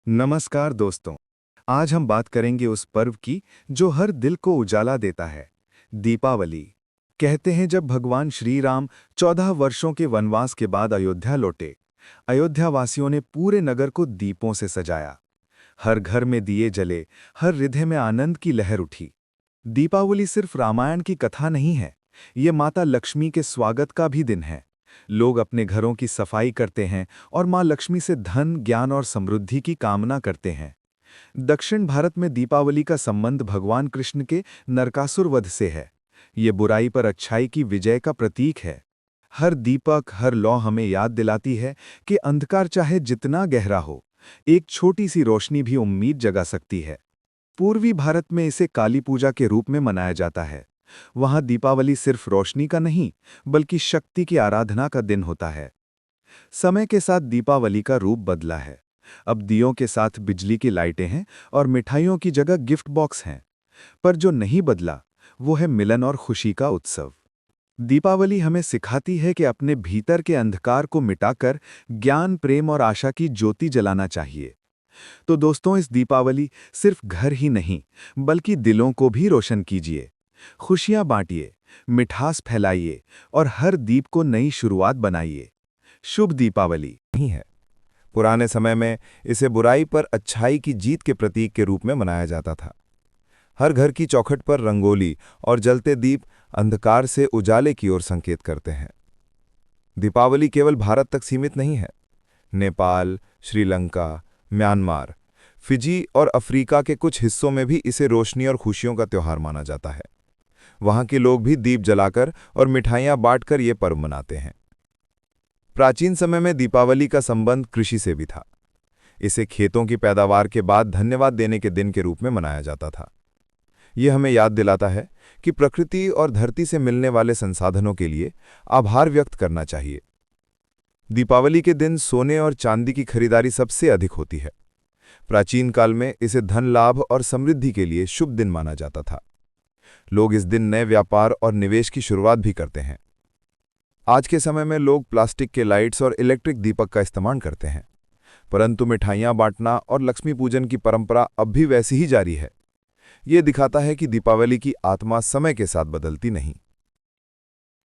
नमस्कार दोस्तों। आज हम बात करेंगे उस पर्व की जो हर दिल को उजाला देता है, दीपावली। कहते हैं जब भगवान श्री राम 14 वर्षों के वनवास के बाद अयोध्या लौटे, अयोध्या वासियों ने पूरे नगर को दीपों से सजाया। हर घर में दिए जले, हर हृदय में आनंद की लहर उठी। दीपावली सिर्फ रामायण की कथा नहीं है, ये माता लक्ष्मी के स्वागत का भी दिन है। लोग अपने घरों की सफाई करते हैं और मां लक्ष्मी से धन, ज्ञान और समृद्धि की कामना करते हैं। दक्षिण भारत में दीपावली का संबंध भगवान कृष्ण के नरकासुर वध से है। ये बुराई पर अच्छाई की विजय का प्रतीक है। हर दीपक, हर लौ हमें याद दिलाती है कि अंधकार चाहे जितना गहरा हो, एक छोटी सी रोशनी भी उम्मीद जगा सकती है। पूर्वी भारत में इसे काली पूजा के रूप में मनाया जाता है। वहां दीपावली सिर्फ रोशनी का नहीं, बल्कि शक्ति की आराधना का दिन होता है। समय के साथ दीपावली का रूप बदला है। अब दियों के साथ बिजली की लाइटें हैं और मिठाइयों की जगह गिफ्ट बॉक्स हैं। पर जो नहीं बदला, वो है मिलन और खुशी का उत्सव। दीपावली हमें सिखाती है कि अपने भीतर के अंधकार को मिटाकर ज्ञान, प्रेम और आशा की ज्योति जलाना चाहिए। तो दोस्तों, इस दीपावली सिर्फ घर ही नहीं, बल्कि दिलों को भी रोशन कीजिए। खुशियां बांटिए, मिठास फैलाइए और हर दीप को नई शुरुआत बनाइए। शुभ दीपावली। नहीं है। पुराने समय में इसे बुराई पर अच्छाई की जीत के प्रतीक के रूप में मनाया जाता था। हर घर की चौखट पर रंगोली और जलते दीप अंधकार से उजाले की ओर संकेत करते हैं। दीपावली केवल भारत तक सीमित नहीं है। नेपाल, श्रीलंका, म्यांमार, फिजी और अफ्रीका के कुछ हिस्सों में भी इसे रोशनी और खुशियों का त्योहार माना जाता है। वहां के लोग भी दीप जलाकर और मिठाइयां बांटकर ये पर्व मनाते हैं। प्राचीन समय में दीपावली का संबंध कृषि से भी था। इसे खेतों की पैदावार के बाद धन्यवाद देने के दिन के रूप में मनाया जाता था। यह हमें याद दिलाता है कि प्रकृति और धरती से मिलने वाले संसाधनों के लिए आभार व्यक्त करना चाहिए। दीपावली के दिन सोने और चांदी की खरीदारी सबसे अधिक होती है। प्राचीन काल में इसे धन लाभ और समृद्धि के लिए शुभ दिन माना जाता था। लोग इस दिन नए व्यापार और निवेश की शुरुआत भी करते हैं। आज के समय में लोग प्लास्टिक के लाइट्स और इलेक्ट्रिक दीपक का इस्तेमाल करते हैं, परंतु मिठाइयां बांटना और लक्ष्मी पूजन की परंपरा अब भी वैसी ही जारी है। ये दिखाता है कि दीपावली की आत्मा समय के साथ बदलती नहीं।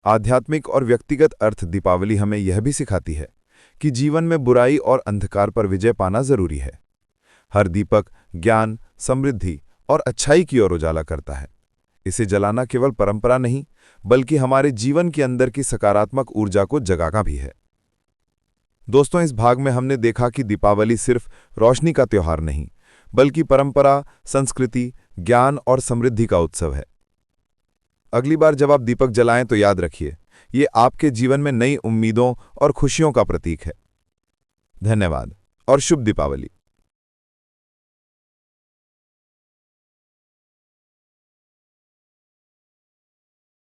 आध्यात्मिक और व्यक्तिगत अर्थ दीपावली हमें यह भी सिखाती है कि जीवन में बुराई और अंधकार पर विजय पाना जरूरी है। हर दीपक ज्ञान, समृद्धि और अच्छाई की ओर उजाला करता है। इसे जलाना केवल परंपरा नहीं, बल्कि हमारे जीवन के अंदर की सकारात्मक ऊर्जा को जगाना भी है। दोस्तों, इस भाग में हमने देखा कि दीपावली सिर्फ रोशनी का त्योहार नहीं, बल्कि परंपरा, संस्कृति, ज्ञान और समृद्धि का उत्सव है। अगली बार जब आप दीपक जलाएं तो याद रखिए, ये आपके जीवन में नई उम्मीदों और खुशियों का प्रतीक है। धन्यवाद और शुभ दीपावली।